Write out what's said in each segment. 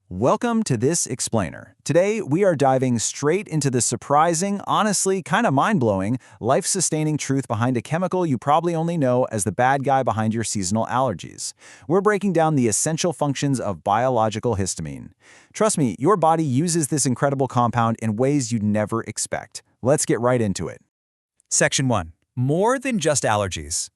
Welcome to This Explainer. Today, we are diving straight into the surprising, honestly kind of mind-blowing, life-sustaining truth behind a chemical you probably only know as the bad guy behind your seasonal allergies. We're breaking down the essential functions of biological histamine. Trust me, your body uses this incredible compound in ways you'd never expect. Let's get right into it. Section 1. More than just allergies.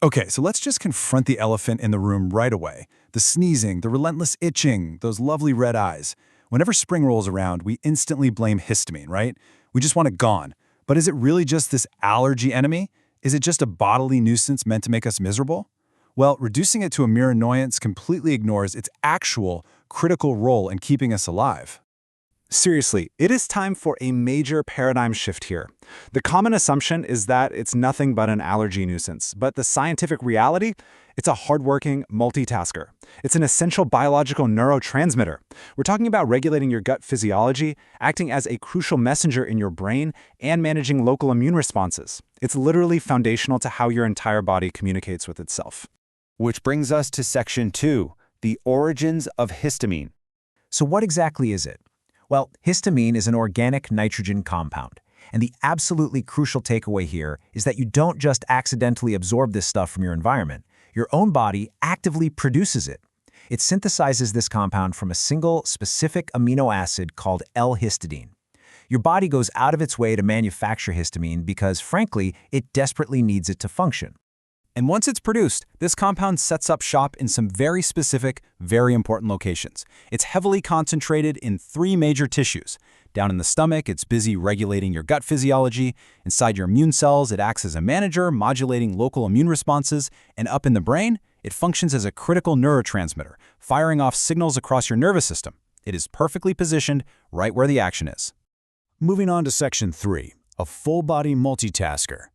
Okay, so let's just confront the elephant in the room right away. The sneezing, the relentless itching, those lovely red eyes. Whenever spring rolls around, we instantly blame histamine, right? We just want it gone. But is it really just this allergy enemy? Is it just a bodily nuisance meant to make us miserable? Well, reducing it to a mere annoyance completely ignores its actual critical role in keeping us alive. Seriously, it is time for a major paradigm shift here. The common assumption is that it's nothing but an allergy nuisance, but the scientific reality? It's a hardworking multitasker. It's an essential biological neurotransmitter. We're talking about regulating your gut physiology, acting as a crucial messenger in your brain, and managing local immune responses. It's literally foundational to how your entire body communicates with itself. Which brings us to Section 2, the origins of histamine. So what exactly is it? Well, histamine is an organic nitrogen compound. And the absolutely crucial takeaway here is that you don't just accidentally absorb this stuff from your environment. Your own body actively produces it. It synthesizes this compound from a single specific amino acid called L-histidine. Your body goes out of its way to manufacture histamine because, frankly, it desperately needs it to function. And once it's produced, this compound sets up shop in some very specific, very important locations. It's heavily concentrated in 3 major tissues. Down in the stomach, it's busy regulating your gut physiology. Inside your immune cells, it acts as a manager, modulating local immune responses. And up in the brain, it functions as a critical neurotransmitter, firing off signals across your nervous system. It is perfectly positioned right where the action is. Moving on to Section 3, a full-body multitasker.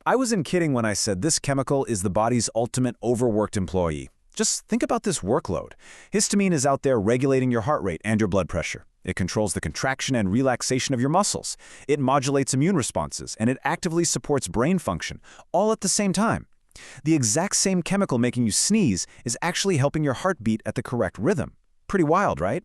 I wasn't kidding when I said this chemical is the body's ultimate overworked employee. Just think about this workload. Histamine is out there regulating your heart rate and your blood pressure. It controls the contraction and relaxation of your muscles. It modulates immune responses, and it actively supports brain function, all at the same time. The exact same chemical making you sneeze is actually helping your heart beat at the correct rhythm. Pretty wild, right?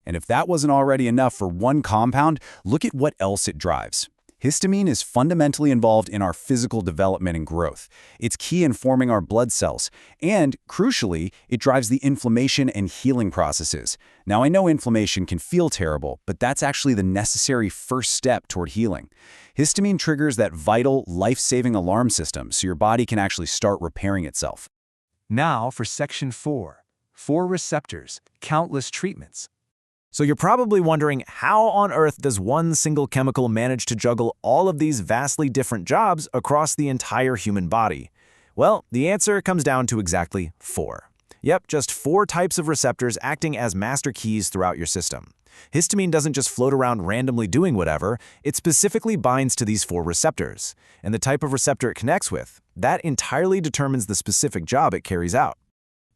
And if that wasn't already enough for one compound, look at what else it drives. Histamine is fundamentally involved in our physical development and growth. It's key in forming our blood cells, and, crucially, it drives the inflammation and healing processes. Now, I know inflammation can feel terrible, but that's actually the necessary first step toward healing. Histamine triggers that vital, life-saving alarm system so your body can actually start repairing itself. Now for Section 4. 4 receptors, countless treatments. So you're probably wondering, how on earth does one single chemical manage to juggle all of these vastly different jobs across the entire human body? Well, the answer comes down to exactly 4. Yep, just 4 types of receptors acting as master keys throughout your system. Histamine doesn't just float around randomly doing whatever, it specifically binds to these 4 receptors. And the type of receptor it connects with, that entirely determines the specific job it carries out.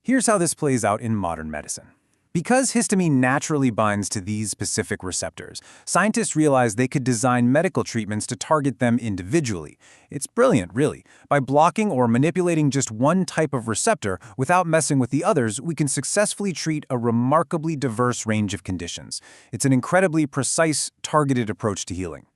Here's how this plays out in modern medicine. Because histamine naturally binds to these specific receptors, scientists realized they could design medical treatments to target them individually. It's brilliant, really. By blocking or manipulating just one type of receptor without messing with the others, we can successfully treat a remarkably diverse range of conditions. It's an incredibly precise, targeted approach to healing.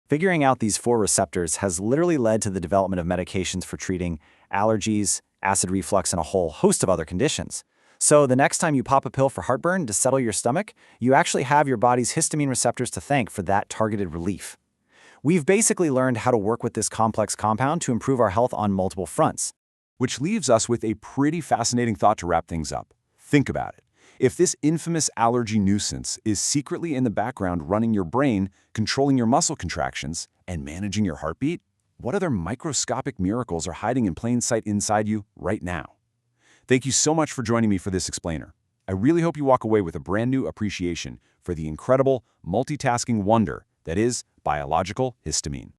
Figuring out these 4 receptors has literally led to the development of medications for treating allergies, acid reflux, and a whole host of other conditions. So the next time you pop a pill for heartburn to settle your stomach, you actually have your body's histamine receptors to thank for that targeted relief. We've basically learned how to work with this complex compound to improve our health on multiple fronts. Which leaves us with a pretty fascinating thought to wrap things up. Think about it. If this infamous allergy nuisance is secretly in the background running your brain, controlling your muscle contractions, and managing your heartbeat, what other microscopic miracles are hiding in plain sight inside you right now? Thank you so much for joining me for this explainer. I really hope you walk away with a brand new appreciation for the incredible multitasking wonder that is biological histamine.